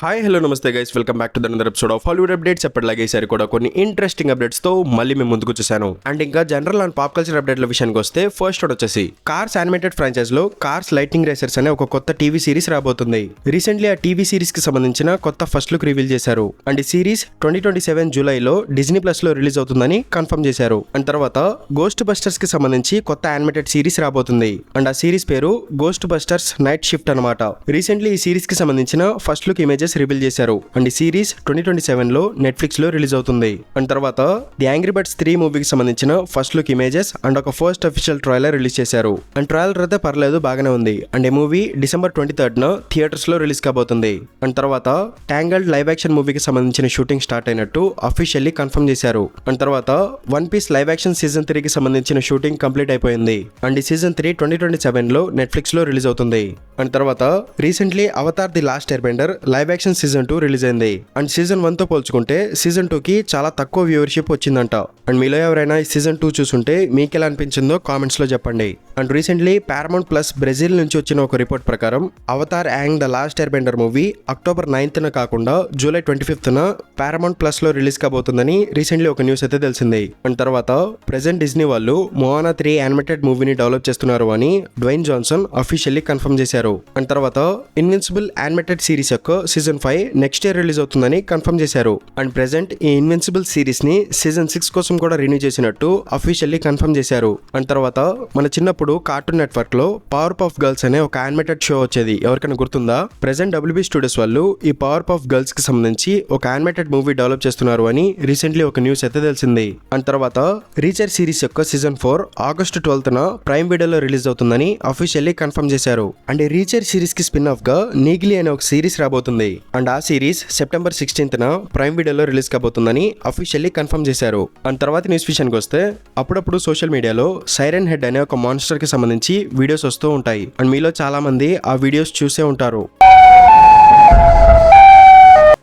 Hi hello నమస్తే guys, welcome back to the another episode of Hollywood updates. ఎప్పటిలాగే ఈసారి కూడా కొన్ని ఇంట్రెస్టింగ్ అప్డేట్స్ తో మళ్ళీ మేము ముందుకు వచ్చేసాను. అండ్ ఇంకా జనరల్ అండ్ పాప్ కల్చర్ అప్డేట్ల విషయానికి వస్తే ఫస్ట్ వచ్చేసి కార్స్ యానిమేటెడ్ ఫ్రాంచైజ్ లో కార్స్ లైటింగ్ రేసర్స్ అనే ఒక కొత్త టీవీ సిరీస్ రాబోతుంది. రీసెంట్లీ ఆ టీవీ సిరీస్ కి సంబంధించిన కొత్త ఫస్ట్ లుక్ రివీల్ చేశారు. అండ్ ఈ సిరీస్ 2027 జూలైలో డిజ్నీ ప్లస్ లో రిలీజ్ అవుతుందని కన్ఫర్మ్ చేశారు. అండ్ తర్వాత గోస్ట్ బస్టర్స్ కి సంబంధించి కొత్త యానిమేటెడ్ సిరీస్ రాబోతుంది. అండ్ ఆ సిరీస్ పేరు గోస్ట్ బస్టర్స్ నైట్ షిఫ్ట్ అనమాట. రీసెంట్లీ ఈ సిరీస్ కి సంబంధించిన ఫస్ట్ లుక్ ఇమేజెస్ రివీల్ చేశారు. అండ్ ఈ సిరీస్ 2027 లో నెట్ఫ్లిక్స్ లో రిలీజ్ అవుతుంది. అండ్ తర్వాత ది యాంగ్రీ బర్డ్స్ 3 మూవీకి సంబంధించిన ఫస్ట్ లుక్ ఇమేజెస్ అండ్ ఒక ఫస్ట్ అఫీషియల్ ట్రైలర్ రిలీజ్ చేశారు. అండ్ ట్రైలర్ అయితే పర్లేదు, బాగానే ఉంది. అండ్ ఈ మూవీ December 23 థియేటర్స్ లో రిలీజ్ కాబోతుంది. అండ్ తర్వాత ట్యాంగల్డ్ లైవ్ యాక్షన్ మూవీకి సంబంధించిన షూటింగ్ స్టార్ట్ అయినట్టు అఫీషియల్లీ కన్ఫర్మ్ చేశారు. అండ్ తర్వాత one piece live action season 3 కి సంబంధించిన షూటింగ్ కంప్లీట్ అయిపోయింది. అండ్ ఈ సీజన్ 3 2027 లో నెట్ఫ్లిక్స్ లో రిలీజ్ అవుతుంది. అండ్ తర్వాత recently avatar the last airbender live action season 2 release అయింది. అండ్ సీజన్ 1 తో పోల్చుకుంటే సీజన్ 2 కి చాలా తక్కువ వ్యూవర్షిప్ వచ్చిందంట. అండ్ మీలో ఎవరైనా ఈ సీజన్ 2 చూసుంటే మీకు ఎలా అనిపించిందో కామెంట్స్ లో చెప్పండి. And recently Paramount plus Brazil నుంచి వచ్చిన ఒక రిపోర్ట్ ప్రకారం Avatar Aang the last airbender movie October 9th కాకుండా July 25th పారమౌంట్ ప్లస్ లో రిలీజ్ కాబోతుందని రీసెంట్లీ ఒక న్యూస్ అయితే తెలిసింది. అండ్ తర్వాత ప్రెసెంట్ డిజ్నీ వాళ్ళు మోవానా 3 యానిమేటెడ్ మూవీని డెవలప్ చేస్తున్నారు అని డ్వైన్ జాన్సన్ అఫీషియల్లీ కన్ఫర్మ్ చేశారు. అండ్ తర్వాత ఇన్విన్సిబుల్ యానిమేటెడ్ సిరీస్ యొక్క సీజన్ 5 నెక్స్ట్ ఇయర్ రిలీజ్ అవుతుందని కన్ఫర్మ్ చేశారు. అండ్ ప్రెసెంట్ ఈ ఇన్విన్సిబుల్ సిరీస్ ని సీజన్ 6 కోసం కూడా రిన్యూ చేసినట్టు అఫీషియల్లీ కన్ఫర్మ్ చేశారు. అండ్ తర్వాత మన చిన్నప్పుడు కార్టూన్ నెట్వర్క్ లో పవర్ పఫ్ గర్ల్స్ అనే ఒక యానిమేటెడ్ షో వచ్చేది, ఎవరికైనా గుర్తుందా? ప్రెసెంట్ WB స్టూడియోస్ వాళ్ళు ఈ పవర్ పఫ్ గర్ల్స్ కి సంబంధించి ఒక యానిమేటెడ్ మూవీ డెవలప్ చేస్తున్నారు అని రీసెంట్లీ ఒక న్యూస్ అయితే తెలిసింది. అండ్ తర్వాత రీచర్ సిరీస్ యొక్క సీజన్ 4 August 12th ప్రైమ్ వీడియోలో రిలీజ్ అవుతుందని అఫీషియల్లీ కన్ఫర్మ్ చేశారు. అండ్ ఈ రీచర్ సిరీస్ కి స్పిన్ ఆఫ్ గా నీగ్లీ అనే ఒక సిరీస్ రాబోతుంది. అండ్ ఆ సిరీస్ September 16th ప్రైమ్ వీడియోలో రిలీజ్ కాబోతుందని అఫీషియల్లీ కన్ఫర్మ్ చేశారు. అండ్ తర్వాత న్యూస్ విషయానికి వస్తే అప్పుడప్పుడు సోషల్ మీడియాలో సైరన్ హెడ్ అనే ఒక మాన్స్టర్ కి సంబంధించి వీడియోస్ వస్తూ ఉంటాయి. అండ్ మీలో చాలా మంది ఆ వీడియోస్ చూసే ఉంటారు.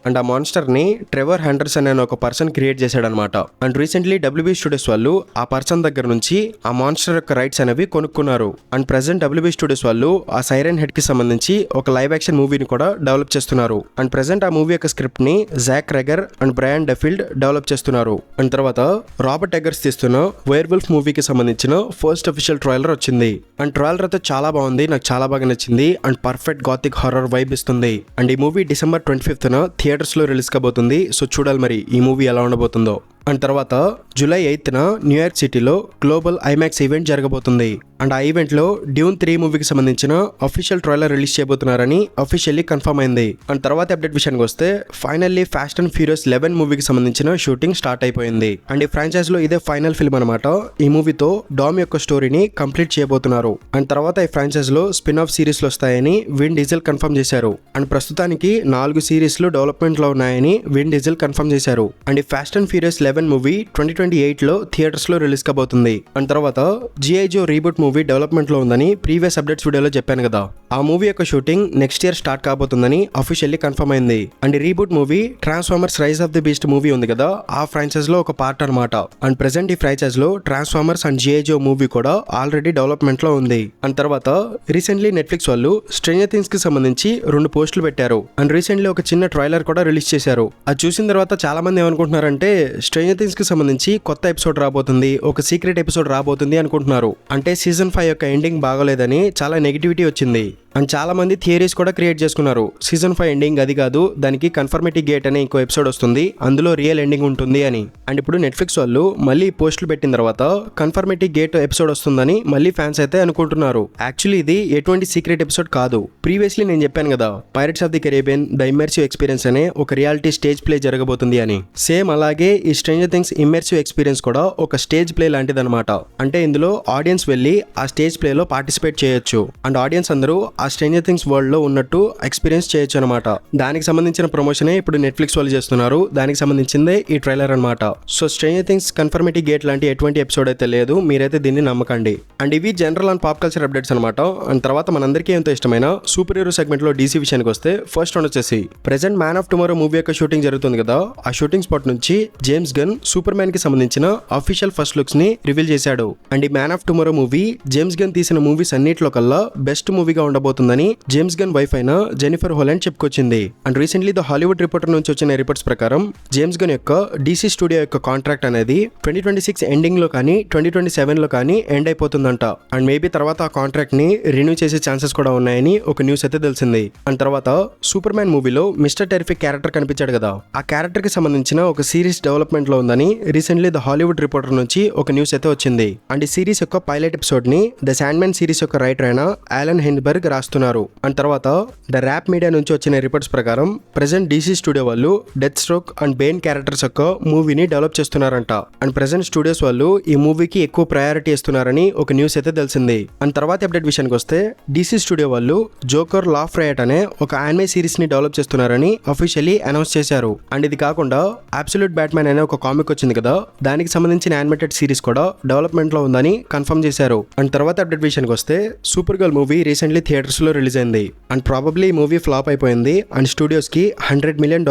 అండ్ ఆ మాన్స్టర్ ని ట్రెవర్ హెండర్సన్ అనే ఒక పర్సన్ క్రియేట్ చేశాడనమాట. అండ్ రీసెంట్లీ WB స్టూడియోస్ వాళ్ళు ఆ పర్సన్ దగ్గర నుంచి ఆ మాన్స్టర్ యొక్క రైట్స్ అనేవి కొనుక్కున్నారు. అండ్ ప్రెసెంట్ WB స్టూడియోస్ వాళ్ళు ఆ సైరన్ హెడ్ కి సంబంధించి ఒక లైవ్ యాక్షన్ మూవీని కూడా డెవలప్ చేస్తున్నారు. అండ్ ప్రెసెంట్ ఆ మూవీ యొక్క స్క్రిప్ట్ ని జాక్ రెగర్ అండ్ బ్రయాన్ డెఫీల్డ్ డెవలప్ చేస్తున్నారు. అండ్ తర్వాత రాబర్ట్ ఎగర్స్ తీస్తున్న వేర్ వుల్ఫ్ మూవీకి సంబంధించిన ఫస్ట్ అఫీషియల్ ట్రైలర్ వచ్చింది. అండ్ ట్రైలర్ అయితే చాలా బాగుంది, నాకు చాలా బాగా నచ్చింది. అండ్ పర్ఫెక్ట్ గాథిక్ హారర్ వైబ్ ఇస్తుంది. అండ్ ఈ మూవీ December 25th థియేటర్స్ లో రిలీజ్ కాబోతుంది. సో చూడాలి మరి ఈ మూవీ ఎలా ఉండబోతుందో. అండ్ తర్వాత July 8th న్యూయార్క్ సిటీలో గ్లోబల్ ఐమాక్స్ ఈవెంట్ జరగబోతుంది. అండ్ ఆ ఈవెంట్ లో డ్యూన్ 3 మూవీకి సంబంధించిన అఫీషియల్ ట్రైలర్ రిలీజ్ చేయబోతున్నారని అఫీషియల్లీ కన్ఫర్మ్ అయింది. అండ్ తర్వాత అప్డేట్ విషయానికి వస్తే ఫైనల్లీ ఫాస్ట్ అండ్ ఫ్యూరియస్ 11 మూవీకి సంబంధించిన షూటింగ్ స్టార్ట్ అయిపోయింది. అండ్ ఈ ఫ్రాంచైజ్ లో ఇదే ఫైనల్ ఫిల్మ్ అనమాట. ఈ మూవీతో డామ్ యొక్క స్టోరీని కంప్లీట్ చేయబోతున్నారు. అండ్ తర్వాత ఈ ఫ్రాంచైజ్ లో స్పిన్ ఆఫ్ సిరీస్లు వస్తాయని విన్ డీజిల్ కన్ఫర్మ్ చేశారు. అండ్ ప్రస్తుతానికి 4 సిరీస్లు డెవలప్మెంట్ లో ఉన్నాయని విన్ డీజిల్ కన్ఫర్మ్ చేశారు. అండ్ ఈ ఫాస్ట్ అండ్ ఫ్యూరియస్ 11 మూవీ 2028 లో థియేటర్స్ లో రిలీజ్ కాబోతుంది. అండ్ తర్వాత G.I. Joe reboot movie development లో ఉందని ప్రీవియస్ అప్డేట్స్ వీడియోలో చెప్పాను కదా. ఆ మూవీ యొక్క షూటింగ్ నెక్స్ట్ ఇయర్ స్టార్ట్ కాబోతుందని అఫీషియల్లీ కన్ఫర్మ్ అయింది. అండ్ ఈ reboot movie Transformers rise of the beast movie ఉంది కదా, ఆ ఫ్రాంచైజ్ లో ఒక పార్ట్ అనమాట. అండ్ ప్రెసెంట్ ఈ ఫ్రాంచైజ్ లో Transformers and G.I. Joe movie కూడా ఆల్రెడీ డెవలప్మెంట్ లో ఉంది. అండ్ తర్వాత రీసెంట్లీ నెట్ఫ్లిక్స్ వాళ్ళు స్ట్రేంజర్ థింగ్స్ కి సంబంధించి 2 పోస్టులు పెట్టారు. అండ్ రీసెంట్లీ ఒక చిన్న ట్రైలర్ కూడా రిలీజ్ చేశారు. అది చూసిన తర్వాత చాలా మంది ఏమనుకుంటున్నారంటే స్ట్రేంజర్ థింగ్స్ కి సంబంధించి కొత్త ఎపిసోడ్ రాబోతుంది, ఒక సీక్రెట్ ఎపిసోడ్ రాబోతుంది అనుకుంటున్నారు. అంటే సీజన్ 5 యొక్క ఎండింగ్ బాగోలేదని చాలా నెగిటివిటీ వచ్చింది. అండ్ చాలా మంది థియరీస్ కూడా క్రియేట్ చేసుకున్నారు. సీజన్ 5 ఎండింగ్ అది కాదు, దానికి కన్ఫర్మిటీ గేట్ అనే ఇంకో ఎపిసోడ్ వస్తుంది, అందులో రియల్ ఎండింగ్ ఉంటుంది అని. అండ్ ఇప్పుడు నెట్ఫ్లిక్స్ వాళ్ళు మళ్ళీ పోస్టులు పెట్టిన తర్వాత కన్ఫర్మిటీ గేట్ ఎపిసోడ్ వస్తుందని మళ్ళీ ఫ్యాన్స్ అయితే అనుకుంటున్నారు. యాక్చువల్లీ ఇది ఎటువంటి సీక్రెట్ ఎపిసోడ్ కాదు. ప్రీవియస్లీ నేను చెప్పాను కదా, pirates of the Caribbean the immersive experience అనే ఒక రియాలిటీ స్టేజ్ ప్లే జరగబోతుంది అని. సేమ్ అలాగే ఈ స్ట్రేంజర్ థింగ్స్ ఇమ్మర్సివ్ ఎక్స్పీరియన్స్ కూడా ఒక స్టేజ్ ప్లే లాంటిది అనమాట. అంటే ఇందులో ఆడియన్స్ వెళ్ళి ఆ స్టేజ్ ప్లే లో పార్టిసిపేట్ చేయొచ్చు. అండ్ ఆడియన్స్ అందరూ ఆ స్ట్రేంజర్ థింగ్స్ వరల్డ్ లో ఉన్నట్టు ఎక్స్పీరియన్స్ చేయొచ్చు అనమాట. దానికి సంబంధించిన ప్రమోషనే ఇప్పుడు నెట్ఫ్లిక్స్ వాళ్ళు చేస్తున్నారు. దానికి సంబంధించిందే ఈ ట్రైలర్ అనమాట. So stranger things conformity gate లాంటి ఎటువంటి ఎపిసోడ్ అయితే లేదు, మీరైతే దీన్ని నమ్మకండి. అండ్ ఇవి general and pop culture updates అనమాట. అండ్ తర్వాత మనందరికీ ఎంతో ఇష్టమైన సూపర్ హీరో సెగ్మెంట్ లో DC విషయానికి వస్తే ఫస్ట్ వచ్చేసి present man of tomorrow movie యొక్క షూటింగ్ జరుగుతుంది కదా, ఆ షూటింగ్ స్పాట్ నుంచి జేమ్స్ గన్ సూపర్ మ్యాన్ కి సంబంధించిన అఫీషియల్ ఫస్ట్ లుక్స్ ని రివీల్ చేశాడు. అండ్ ఈ man of tomorrow movie James gun తీసిన మూవీస్ అన్నిట్లో కల్లా బెస్ట్ మూవీగా ఉండబోతుంది అవ్వబోతుందని జేమ్స్ గన్ వైఫ్ అయిన జెనిఫర్ హోలాండ్ చెప్పుకొచ్చింది. And recently the Hollywood reporter నుంచి వచ్చిన రిపోర్ట్స్ ప్రకారం జేమ్స్ గన్ యొక్క డీసీ స్టూడియో యొక్క కాంట్రాక్ట్ అనేది 2026 ఎండింగ్ లో కానీ 2027 లో కానీ ఎండ్ అయిపోతుందంట. అండ్ మేబీ తర్వాత ఆ కాంట్రాక్ట్ ని రిన్యూ చేసే ఛాన్సెస్ కూడా ఉన్నాయని ఒక న్యూస్ అయితే తెలిసింది. అండ్ తర్వాత సూపర్ మ్యాన్ మూవీలో మిస్టర్ టెరిఫిక్ క్యారెక్టర్ కనిపించాడు కదా, ఆ క్యారెక్టర్ కి సంబంధించిన ఒక సిరీస్ డెవలప్మెంట్ లో ఉందని రీసెంట్లీ ద హాలీవుడ్ రిపోర్టర్ నుంచి ఒక న్యూస్ అయితే వచ్చింది. అండ్ ఈ సిరీస్ యొక్క పైలట్ ఎపిసోడ్ ని ద శాండ్ మ్యాన్ సిరీస్ యొక్క రైటర్ అయిన ఆలన్ హెన్బర్గ్ రాస్తున్నారు. అండ్ తర్వాత ద ర్యాప్ మీడియా నుంచి వచ్చిన రిపోర్ట్స్ ప్రకారం ప్రెజెంట్ డీసీ స్టూడియో వాళ్ళు Deathstroke and Bane characters యొక్క మూవీని డెవలప్ చేస్తున్నారంట. అండ్ ప్రెజెంట్ స్టూడియోస్ వాళ్ళు ఈ మూవీకి ఎక్కువ ప్రయారిటీ ఇస్తున్నారని ఒక న్యూస్ అయితే తెలిసింది. అండ్ తర్వాత అప్డేట్ విషయానికి వస్తే డీసీ స్టూడియో వాళ్ళు జోకర్ లాఫ్ రైట్ అనే ఒక యానిమే సిరీస్ ని డెవలప్ చేస్తున్నారని అఫీషియల్లీ అనౌన్స్ చేశారు. అండ్ ఇది కాకుండా అబ్సల్యూట్ బ్యాట్మ్యాన్ అనే ఒక కామిక్ వచ్చింది కదా, దానికి సంబంధించిన యానిమేటెడ్ సిరీస్ కూడా డెవలప్మెంట్ లో ఉందని కన్ఫర్మ్ చేశారు. అండ్ తర్వాత అప్డేట్ విషయానికి వస్తే super girl movie recently theatres లో రిలీజ్ అయింది. అండ్ ప్రాబబ్లీ ఈ మూవీ ఫ్లాప్ అయిపోయింది అండ్ స్టూడియోస్ కి $100 million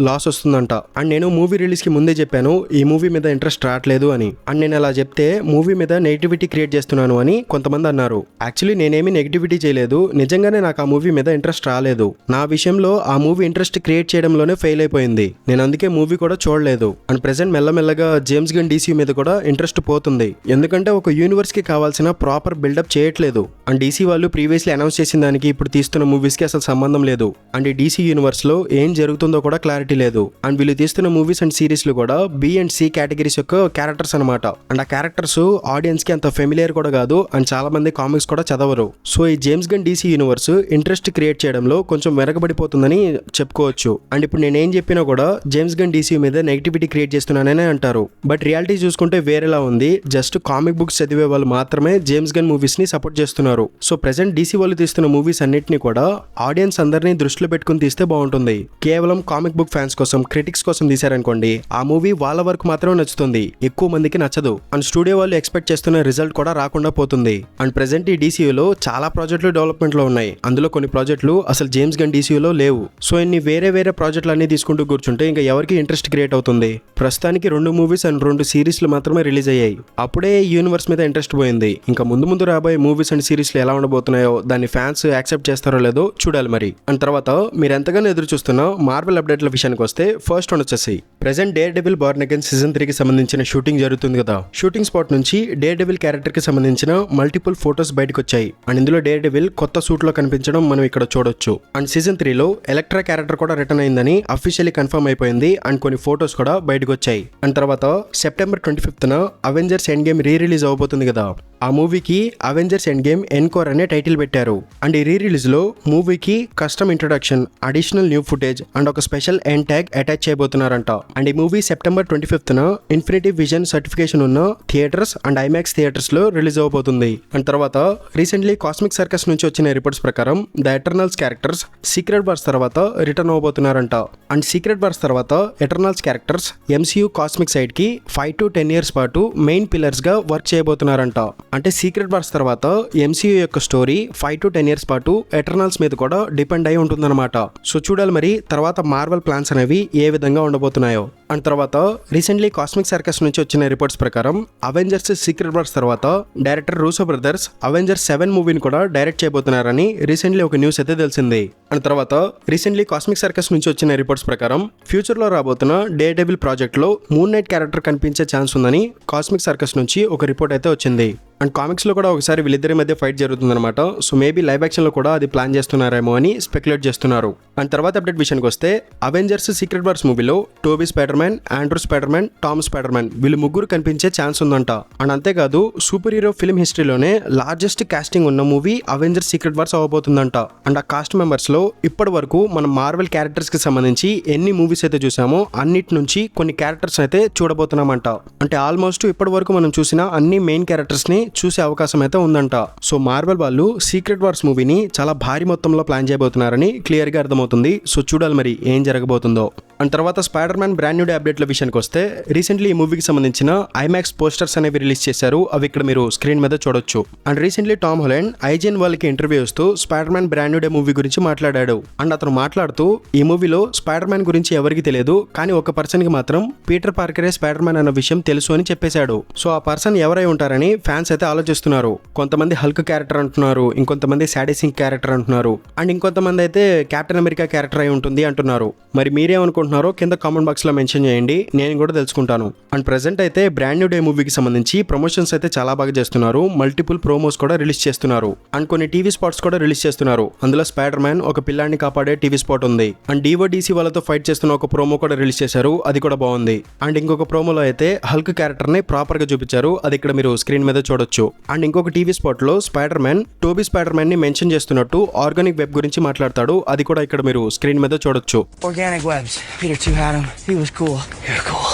లాస్ వస్తుందంట. అండ్ నేను మూవీ రిలీజ్ కి ముందే చెప్పాను ఈ మూవీ మీద ఇంట్రెస్ట్ రావట్లేదు అని. అండ్ నేను అలా చెప్తే మూవీ మీద నెగిటివిటీ క్రియేట్ చేస్తున్నాను అని కొంతమంది అన్నారు. యాక్చువల్లీ నేనేమి నెగిటివిటీ చేయలేదు, నిజంగానే నాకు ఆ మూవీ మీద ఇంట్రెస్ట్ రాలేదు. నా విషయంలో ఆ మూవీ ఇంట్రెస్ట్ క్రియేట్ చేయడంలోనే ఫెయిల్ అయిపోయింది. నేను అందుకే మూవీ కూడా చూడలేదు. అండ్ ప్రెసెంట్ మెల్లమెల్లగా జేమ్స్ గన్ డీసీ మీద కూడా ఇంట్రెస్ట్ పోతుంది, ఎందుకంటే ఒక యూనివర్స్ కి కావాల్సిన ప్రాపర్ బిల్డప్ చేయట్లేదు. అండ్ డీసీ వాళ్ళు ప్రీవియస్లీ అనౌన్స్ చేసిన దానికి ఇప్పుడు తీస్తున్న మూవీస్ కి అసలు సంబంధం లేదు. అండ్ ఈ డీసీ యూనివర్స్ లో ఏం జరుగుతుందో కూడా క్లారిటీ లేదు. అండ్ వీళ్ళు తీస్తున్న మూవీస్ అండ్ సిరీస్ లో కూడా బి అండ్ సి కేటగిరీస్ యొక్క క్యారెక్టర్స్ అనమాట. అండ్ ఆ క్యారెక్టర్స్ ఆడియన్స్ కి అంత ఫెమిలియర్ కూడా కాదు అండ్ చాలా మంది కామిక్స్ కూడా చదవరు. సో ఈ James gun DC universe interest create చేయడంలో కొంచెం వెనకబడిపోతుందని చెప్పుకోవచ్చు. అండ్ ఇప్పుడు నేనేం చెప్పినా కూడా జేమ్స్ గన్ డీసీ మీద నెగిటివిటీ క్రియేట్ చేస్తున్నాననే అంటారు. బట్ రియాలిటీ చూసుకుంటే వేరేలా ఉంది. జస్ట్ కామిక్ బుక్స్ చదివే వాళ్ళు మాత్రమే జేమ్స్ గన్ మూవీస్ ని సపోర్ట్ చేస్తున్నారు. సో ప్రెసెంట్ డీసీ వాళ్ళు తీస్తున్న మూవీస్ అన్నిటిని కూడా ఆడియన్స్ అందరినీ దృష్టిలో పెట్టుకుని తీస్తే బాగుంటుంది. కేవలం కామిక్ బుక్ ఫ్యాన్స్ కోసం క్రిటిక్స్ కోసం తీశారనుకోండి, ఆ మూవీ వాళ్ళ వరకు మాత్రమే నచ్చుతుంది, ఎక్కువ మందికి నచ్చదు. అండ్ స్టూడియో వాళ్ళు ఎక్స్పెక్ట్ చేస్తున్న రిజల్ట్ కూడా రాకుండా పోతుంది. అండ్ ప్రెసెంట్ ఈ డీసీయూలో చాలా ప్రాజెక్టులు డెవలప్మెంట్ లో ఉన్నాయి. అందులో కొన్ని ప్రాజెక్టులు అసలు జేమ్స్ గన్ డీసీయూలో లేవు. సో ఇన్ని వేరే ప్రాజెక్టులు అన్ని తీసుకుంటూ కూర్చుంటే ఇంకా ఎవరికి ఇంట్రెస్ట్ క్రియేట్ అవుతుంది. ప్రస్తుతానికి 2 మూవీస్ అండ్ 2 సిరీస్లు మాత్రమే రిలీజ్ అయ్యాయి. అప్పుడే యూనివర్స్ మీద ఇంట్రెస్ట్ పోయింది. ఇంకా ముందు రాబోయే మూవీస్ అండ్ సిరీస్లు ఎలా ఉండబోతున్నాయో, దాన్ని ఫ్యాన్స్ యాక్సెప్ట్ చేస్తారో లేదో చూడాలి మరి. అండ్ తర్వాత మీరు ఎంతగానో ఎదురు చూస్తున్న మార్వెల్ అప్డేట్ల విషయానికి వస్తే ఫస్ట్ వన్ వచ్చేసి present dare devil born again season 3 కి సంబంధించిన షూటింగ్ జరుగుతుంది కదా. షూటింగ్ స్పాట్ నుంచి డేర్ డెవిల్ క్యారెక్టర్ కి సంబంధించిన మల్టిపుల్ ఫోటోస్ బయటకు వచ్చాయి. అండ్ ఇందులో డేర్ డెవిల్ కొత్త సూట్ లో కనిపించడం మనం ఇక్కడ చూడొచ్చు. అండ్ సీజన్ 3 లో ఎలక్ట్రా క్యారెక్టర్ కూడా రిటర్న్ అయిందని అఫీషియల్లీ కన్ఫర్మ్ అయిపోయింది. అండ్ కొన్ని ఫోటోస్ కూడా బయటకు వచ్చాయి. అండ్ తర్వాత సెప్టెంబర్ 25న Avengers endgame re release అవబోతుంది కదా. ఆ మూవీకి అవెంజర్స్ ఎండ్ గేమ్ ఎన్కోర్ అనే టైటిల్ పెట్టారు. అండ్ ఈ రీ రిలీజ్ లో మూవీకి custom introduction, additional new footage and ఒక స్పెషల్ ఎండ్ ట్యాగ్ అటాచ్ చేయబోతున్నారంట. అండ్ ఈ మూవీ సెప్టెంబర్ 25న ఇన్ఫినిటీ విజన్ సర్టిఫికేషన్ ఉన్న థియేటర్స్ అండ్ ఐమాక్స్ థియేటర్స్ లో రిలీజ్ అవబోతుంది. అండ్ తర్వాత రీసెంట్లీ కాస్మిక్ సర్కస్ నుంచి వచ్చిన రిపోర్ట్స్ ప్రకారం the Eternals characters secret wars తర్వాత రిటర్న్ అవబోతున్నారంట. అండ్ సీక్రెట్ వార్స్ తర్వాత Eternals characters MCU cosmic side కి 5 to 10 years పాటు మెయిన్ పిల్లర్స్ గా వర్క్ చేయబోతున్నారంట. అంటే సీక్రెట్ వార్స్ తర్వాత ఎంసీయూ యొక్క స్టోరీ 5 to 10 years పాటు ఎటర్నల్స్ మీద కూడా డిపెండ్ అయి ఉంటుందన్నమాట. సో చూడాలి మరి తర్వాత మార్వెల్ ప్లాన్స్ అనేవి ఏ విధంగా ఉండబోతున్నాయో. అండ్ తర్వాత రీసెంట్లీ కాస్మిక్ సర్కస్ నుంచి వచ్చిన రిపోర్ట్స్ ప్రకారం అవెంజర్స్ సీక్రెట్ వార్స్ తర్వాత డైరెక్టర్ రూసో బ్రదర్స్ అవెంజర్స్ 7 మూవీని కూడా డైరెక్ట్ చేయబోతున్నారని రీసెంట్లీ ఒక న్యూస్ అయితే తెలిసింది. అండ్ తర్వాత రీసెంట్లీ కాస్మిక్ సర్కస్ నుంచి వచ్చిన రిపోర్ట్స్ ప్రకారం ఫ్యూచర్ లో రాబోతున్న డేర్ డెవిల్ ప్రాజెక్ట్ లో మూన్ నైట్ క్యారెక్టర్ కనిపించే ఛాన్స్ ఉందని కాస్మిక్ సర్కస్ నుంచి ఒక రిపోర్ట్ అయితే వచ్చింది. అండ్ కామిక్స్ లో కూడా ఒకసారి వీళ్ళిద్దరి మధ్య ఫైట్ జరుగుతుందన్నమాట. సో మేబీ లైవ్ యాక్షన్ లో కూడా అది ప్లాన్ చేస్తున్నారేమో అని స్పెక్యులేట్ చేస్తున్నారు. అండ్ తర్వాత అప్డేట్ విషయానికి వస్తే అవెంజర్స్ సీక్రెట్ వార్స్ మూవీలో Toby Spider Man, Andrew Spider Man, Tom Spider Man వీళ్ళు ముగ్గురు కనిపించే ఛాన్స్ ఉందంట. అండ్ అంతేకాదు సూపర్ హీరో ఫిల్మ్ హిస్టరీలోనే లార్జెస్ట్ కాస్టింగ్ ఉన్న మూవీ అవెంజర్స్ సీక్రెట్ వార్స్ అవబోతుందంట. అండ్ ఆ కాస్ట్ మెంబర్స్ లో ఇప్పటి వరకు మనం మార్వెల్ క్యారెక్టర్స్ కి సంబంధించి ఎన్ని మూవీస్ అయితే చూసామో అన్నిటి నుంచి కొన్ని క్యారెక్టర్స్ అయితే చూడబోతున్నామంట. అంటే ఆల్మోస్ట్ ఇప్పటి వరకు మనం చూసిన అన్ని మెయిన్ క్యారెక్టర్స్ ని చూసే అవకాశం అయితే ఉందంట. సో మార్వెల్ వాళ్ళు సీక్రెట్ వార్స్ మూవీని చాలా భారీ మొత్తంలో ప్లాన్ చేయబోతున్నారని క్లియర్ గా అర్థమవుతుంది. సో చూడాలి మరి ఏం జరగబోతుందో. అండ్ తర్వాత Spider Man brand new day అప్డేట్ల విషయానికి వస్తే రీసెంట్లీ ఈ మూవీకి సంబంధించిన ఐమాక్స్ పోస్టర్స్ అనేవి రిలీజ్ చేశారు. అవి ఇక్కడ మీరు స్క్రీన్ మీద చూడొచ్చు. అండ్ రీసెంట్లీ టామ్ హాలండ్ ఐజిఎన్ వాళ్ళకి ఇంటర్వ్యూ ఇస్తూ spider Man brand new day movie గురించి మాట్లాడాడు. అండ్ అతను మాట్లాడుతూ ఈ మూవీలో స్పైడర్ మ్యాన్ గురించి ఎవరికి తెలియదు, కానీ ఒక పర్సన్ కి మాత్రం పీటర్ పార్కరే స్పైడర్ మ్యాన్ అన్న విషయం తెలుసు అని చెప్పేశాడు. సో ఆ పర్సన్ ఎవరై ఉంటారని ఫ్యాన్స్ అయితే ఆలోచిస్తున్నారు. కొంతమంది హల్క్ క్యారెక్టర్ అంటున్నారు, ఇంకొంతమంది సాడిసింగ్ క్యారెక్టర్ అంటున్నారు, అండ్ ఇంకొంతమంది అయితే కెప్టెన్ అమెరికా క్యారెక్టర్ అయి ఉంటుంది అంటున్నారు. మరి మీరేమనుకుంటున్నారో కింద కామెంట్ బాక్స్ లో మెన్షన్ చేయండి, నేను కూడా తెలుసుకుంటాను. అండ్ ప్రెసెంట్ అయితే బ్రాండ్ న్యూ డే మూవీకి సంబంధించి ప్రమోషన్స్ అయితే చాలా బాగా చేస్తున్నారు. మల్టిపుల్ ప్రోమోస్ కూడా రిలీజ్ చేస్తున్నారు. అండ్ కొన్ని టీవీ స్పాట్స్ కూడా రిలీజ్ చేస్తున్నారు. అందులో స్పైడర్ మ్యాన్ ఒక పిల్లాన్ని కాపాడే టీవీ స్పాట్ ఉంది. అండ్ డివోడీసీ వాళ్ళతో ఫైట్ చేస్తున్న ఒక ప్రోమో కూడా రిలీజ్ చేశారు, అది కూడా బాగుంది. అండ్ ఇంకొక ప్రోమోలో అయితే హల్క్ క్యారెక్టర్ ని ప్రాపర్ గా చూపించారు, అది ఇక్కడ మీరు స్క్రీన్ మీద చూడొచ్చు. అండ్ ఇంకొక టీవీ స్పాట్ లో spider man Toby Spider man ని మెన్షన్ చేస్తున్నట్టు ఆర్గానిక్ వెబ్ గురించి మాట్లాడతాడు, అది కూడా ఇక్కడ మీరు స్క్రీన్ మీద చూడొచ్చు. Organic webs. Peter 2 had him. He was cool. You're cool.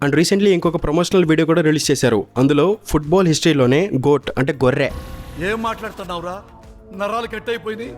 And recently ఇంకొక ప్రమోషనల్ వీడియో కూడా రిలీజ్ చేశారు. అందులో ఫుట్బాల్ హిస్టరీలోనే గోట్ అంటే గొర్రె. ఏం మాట్లాడుతున్నావురా? నరాలు కట్ అయిపోయింది.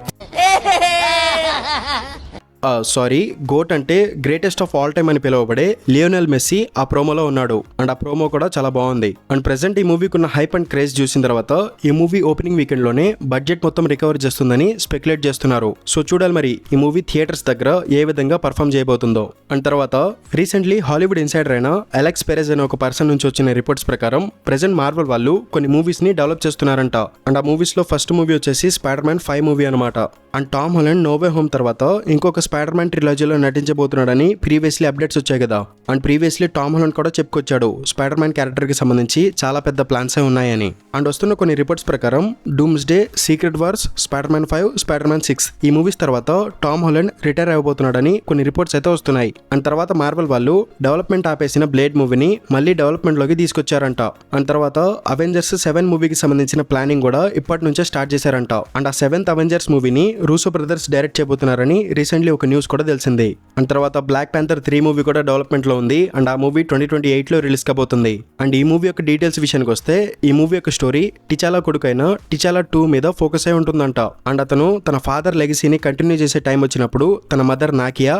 సారీ, గోట్ అంటే గ్రేటెస్ట్ ఆఫ్ ఆల్ టైమ్ అని పిలువబడే లియోనెల్ మెస్సీ ఆ ప్రోమోలో ఉన్నాడు. అండ్ ఆ ప్రోమో కూడా చాలా బాగుంది. అండ్ ప్రెసెంట్ ఈ మూవీకి ఉన్న హైప్ అండ్ క్రేజ్ చూసిన తర్వాత ఈ మూవీ ఓపెనింగ్ వీకెండ్ లోనే బడ్జెట్ మొత్తం రికవర్ చేస్తుందని స్పెక్యులేట్ చేస్తున్నారు. సో చూడాలి మరి ఈ మూవీ థియేటర్స్ దగ్గర ఏ విధంగా పర్ఫామ్ చేయబోతుందో. అండ్ తర్వాత రీసెంట్లీ హాలీవుడ్ ఇన్సైడర్ అయిన అలెక్స్ పెరెజ్ అనే ఒక పర్సన్ నుంచి వచ్చిన రిపోర్ట్స్ ప్రకారం ప్రెసెంట్ మార్వెల్ వాళ్ళు కొన్ని మూవీస్ ని డెవలప్ చేస్తున్నారంట. అండ్ ఆ మూవీస్ లో ఫస్ట్ మూవీ వచ్చేసి స్పైడర్ మ్యాన్ 5 మూవీ అనమాట. And Tom Holland no way home తర్వాత ఇంకొక స్పైడర్ మ్యాన్ ట్రిలాజీలో నటించబోతున్నాడని ప్రీవియస్లీ అప్డేట్స్ వచ్చాయి కదా. అండ్ ప్రీవియస్లీ టామ్ హాలండ్ కూడా చెప్పుకొచ్చాడు స్పైడర్ మ్యాన్ క్యారెక్టర్ కి సంబంధించి చాలా పెద్ద ప్లాన్స్ ఉన్నాయని. అండ్ వస్తున్న కొన్ని రిపోర్ట్స్ ప్రకారం dooms day, secret wars, spider man 5, spider man 6 ఈ మూవీస్ తర్వాత టామ్ హాలండ్ రిటైర్ అయిపోతున్నాడని కొన్ని రిపోర్ట్స్ అయితే వస్తున్నాయి. అండ్ తర్వాత మార్వెల్ వాళ్ళు డెవలప్మెంట్ ఆపేసిన బ్లేడ్ మూవీని మళ్ళీ డెవలప్మెంట్ లోకి తీసుకొచ్చారంట. అండ్ తర్వాత అవెంజర్స్ 7 మూవీకి సంబంధించిన ప్లానింగ్ కూడా ఇప్పటి నుంచే స్టార్ట్ చేశారంట. అండ్ ఆ 7th అవెంజర్స్ మూవీని రూసో బ్రదర్స్ డైరెక్ట్ చేయబోతున్నారని రీసెంట్లీ ఒక న్యూస్ కూడా తెలిసింది. అండ్ తర్వాత బ్లాక్ ప్యాంథర్ 3 మూవీ కూడా డెవలప్మెంట్ లో ఉంది. అండ్ ఆ మూవీ 2028 లో రిలీజ్ కాబోతుంది. అండ్ ఈ మూవీ యొక్క డీటెయిల్స్ విషయానికి వస్తే ఈ మూవీ యొక్క స్టోరీ టిచాలా కొడుకైన టిచాలా 2 మీద ఫోకస్ అయి ఉంటుందంట. అండ్ అతను తన ఫాదర్ లెగసీని కంటిన్యూ చేసే టైం వచ్చినప్పుడు తన మదర్ నాకియా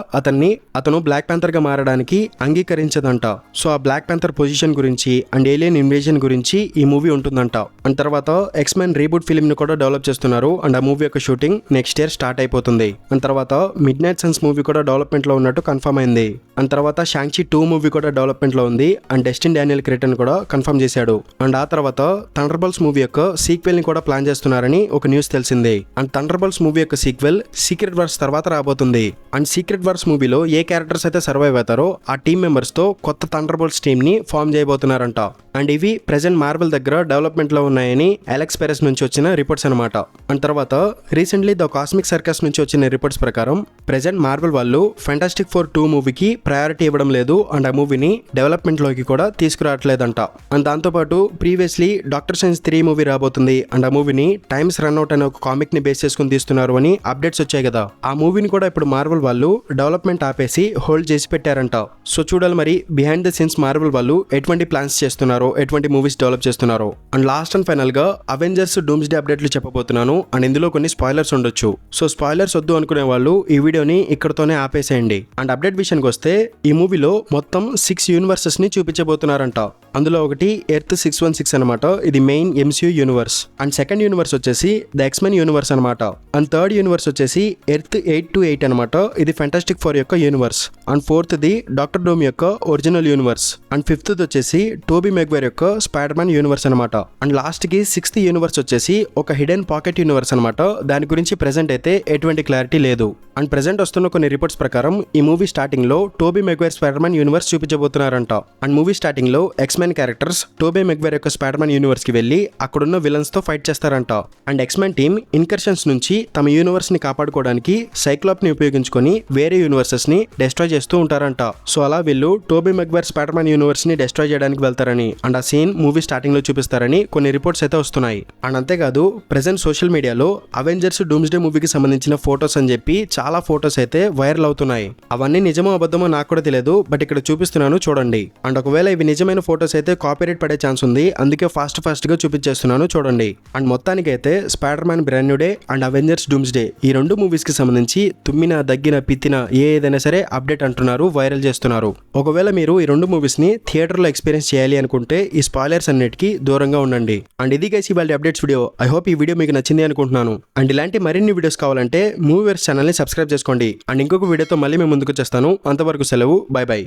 అతను బ్లాక్ ప్యాంథర్ గా మారడానికి అంగీకరించదంట. సో ఆ బ్లాక్ ప్యాంథర్ పొజిషన్ గురించి అండ్ ఏలియన్ ఇన్వేజన్ గురించి ఈ మూవీ ఉంటుందంట. అండ్ తర్వాత ఎక్స్మెన్ రీబూట్ ఫిల్మ్ ని కూడా డెవలప్ చేస్తున్నారు. అండ్ ఆ మూవీ యొక్క షూటింగ్ నెక్స్ట్ ఇయర్ స్టార్ట్ అయిపోతుంది. అండ్ తర్వాత మిడ్ నైట్ సన్స్ మూవీ కూడా డెవలప్మెంట్ లో ఉన్నట్టు కన్ఫర్మ్ అయింది. అండ్ తర్వాత షాంగ్‌చి 2 మూవీ కూడా డెవలప్మెంట్ లో ఉంది. అండ్ డెస్టిన్ డానియల్ క్రేటన్ కూడా కన్ఫర్మ్ చేశాడు. అండ్ ఆ తర్వాత థండర్బోల్ట్స్ మూవీ యొక్క సీక్వెల్ ని కూడా ప్లాన్ చేస్తున్నారని ఒక న్యూస్ తెలిసింది. అండ్ థండర్బోల్ట్స్ మూవీ యొక్క సీక్వెల్ సీక్రెట్ వార్స్ తర్వాత రాబోతుంది. అండ్ సీక్రెట్ వార్స్ మూవీలో ఏ క్యారెక్టర్స్ అయితే సర్వైవ్ అవుతారో ఆ టీమ్ మెంబర్స్ తో కొత్త థండర్బోల్ట్స్ టీమ్ ని ఫామ్ చేయబోతున్నారంట. అండ్ ఇవి ప్రెసెంట్ మార్వెల్ దగ్గర డెవలప్మెంట్ లో ఉన్నాయని అలెక్స్ పెరెస్ నుంచి వచ్చిన రిపోర్ట్స్ అనమాట. అండ్ తర్వాత రీసెంట్లీ ద కాస్మిక్ సర్కస్ నుంచి వచ్చిన రిపోర్ట్స్ ప్రకారం ప్రెసెంట్ మార్వెల్ వాళ్ళు ఫెంటాస్టిక్ ఫోర్ 2 మూవీకి ప్రయారిటీ ఇవ్వడం లేదు. అండ్ ఆ మూవీని డెవలప్మెంట్ లోకి కూడా తీసుకురావట్లేదంట. అండ్ దాంతోపాటు ప్రీవియస్లీ డాక్టర్ సైన్స్ 3 మూవీ రాబోతుంది. అండ్ ఆ మూవీని టైమ్స్ రన్అట్ అనే ఒక కామిక్ ని బేస్ చేసుకుని తీస్తున్నారు అని అప్డేట్స్ వచ్చాయి కదా. ఆ మూవీని కూడా ఇప్పుడు మార్వెల్ వాళ్ళు డెవలప్మెంట్ ఆపేసి హోల్డ్ చేసి పెట్టారంట. సో చూడాలి మరి బిహైండ్ ద సీన్స్ మార్వెల్ వాళ్ళు ఎటువంటి ప్లాన్స్ చేస్తున్నారో, ఎటువంటి మూవీస్ డెవలప్ చేస్తున్నారో. అండ్ లాస్ట్ అండ్ ఫైనల్ గా అవెంజర్స్ డూమ్స్ డే అప్డేట్లు చెప్పబోతున్నాను. అండ్ ఇందులో కొన్ని స్పాయిలర్స్ ఉండొచ్చు. సో స్పాయిలర్స్ వద్దు అనుకునే వాళ్ళు ఈ వీడియోని ఇక్కడతోనే ఆపేసేయండి. అండ్ అప్డేట్ విషయానికి వస్తే ఈ మూవీలో మొత్తం 6 యూనివర్సెస్ ని చూపించబోతున్నారంట. అందులో ఒకటి ఎర్త్ 616 అనమాట, ఇది main MCU universe. And second universe వచ్చేసి ద ఎక్స్మెన్ యూనివర్స్ అనమాట. అండ్ థర్డ్ యూనివర్స్ వచ్చేసి ఎర్త్ 828 అనమాట, ఇది ఫెంటాస్టిక్ ఫోర్ యొక్క universe. And fourth the doctor doom యొక్క ఒరిజినల్ యూనివర్స్. అండ్ ఫిఫ్త్ వచ్చేసి టోబీ మెగ్వైర్ యొక్క స్పైడర్ మ్యాన్ యూనివర్స్ అనమాట. అండ్ లాస్ట్ కి 6th యూనివర్స్ వచ్చేసి ఒక హిడెన్ పాకెట్ యూనివర్స్ అనమాట. దాని గురించి ప్రెసెంట్ అయితే ఎటువంటి క్లారిటీ లేదు. అండ్ ప్రెసెంట్ వస్తున్న కొన్ని రిపోర్ట్స్ ప్రకారం ఈ మూవీ స్టార్టింగ్ లో Toby Maguire Spider man universe చూపించబోతున్నారంట. అండ్ మూవీ స్టార్టింగ్ లో ఎక్స్మెన్ క్యారెక్టర్స్ టోబీ మెగ్వైర్ యొక్క స్పైడర్ మ్యాన్ యూనివర్స్ కి వెళ్లి అక్కడున్న విలన్స్ తో ఫైట్ చేస్తారంట. అండ్ ఎక్స్మెన్ టీమ్ ఇన్కర్షన్స్ నుంచి తమ యూనివర్స్ ని కాపాడుకోవడానికి సైక్లాప్ ని ఉపయోగించుకొని వేరే యూనివర్సెస్ ని డెస్ట్రాయ్ చేస్తూ ఉంటారంట. సో అలా వీళ్ళు Toby Maguire Spider man universe ని డెస్ట్రాయ్ చేయడానికి వెళ్తారని అండ్ ఆ సీన్ మూవీ స్టార్టింగ్ లో చూపిస్తారని కొన్ని రిపోర్ట్స్ అయితే వస్తున్నాయి. అండ్ అంతేకాదు ప్రెసెంట్ సోషల్ మీడియాలో అవెంజర్స్ డూమ్స్ డే మూవీకి సంబంధించిన ఫోటోస్ అని చెప్పి చాలా ఫోటోస్ ఫొటోస్ అయితే వైరల్ అవుతున్నాయి. అవన్నీ నిజమో అబద్ధమో నాకు కూడా తెలియదు, బట్ ఇక్కడ చూపిస్తున్నాను చూడండి. అండ్ ఒకవేళ ఇవి నిజమైన ఫొటోస్ అయితే కాపీరైట్ పడే ఛాన్స్ ఉంది, అందుకే ఫాస్ట్ గా చూపించేస్తున్నాను చూడండి. అండ్ మొత్తానికైతే spider Man brand new day and Avengers dooms day ఈ 2 మూవీస్ కి సంబంధించి తుమ్మిన దగ్గిన పిత్తిన ఏదైనా సరే అప్డేట్ అంటున్నారు, వైరల్ చేస్తున్నారు. ఒకవేళ మీరు ఈ 2 మూవీస్ ని థియేటర్ లో ఎక్స్పీరియన్స్ చేయాలి అనుకుంటే ఈ స్పాయిలర్స్ అన్నిటికీ దూరంగా ఉండండి. అండ్ ఇది గైస్ ఇవాళ అప్డేట్స్ వీడియో. ఐ హోప్ ఈ వీడియో మీకు నచ్చింది అనుకుంటున్నాను. అండ్ ఇలాంటి మరిన్ని వీడియోస్ కావాలంటే మూవీవర్స్ ఛానల్ ని సబ్స్క్రైబ్ చేసుకోండి. అండ్ ఇంకొక వీడియోతో మళ్ళీ మేము ముందుకు వచ్చేస్తాను. అంతవరకు సెలవు, బై బై.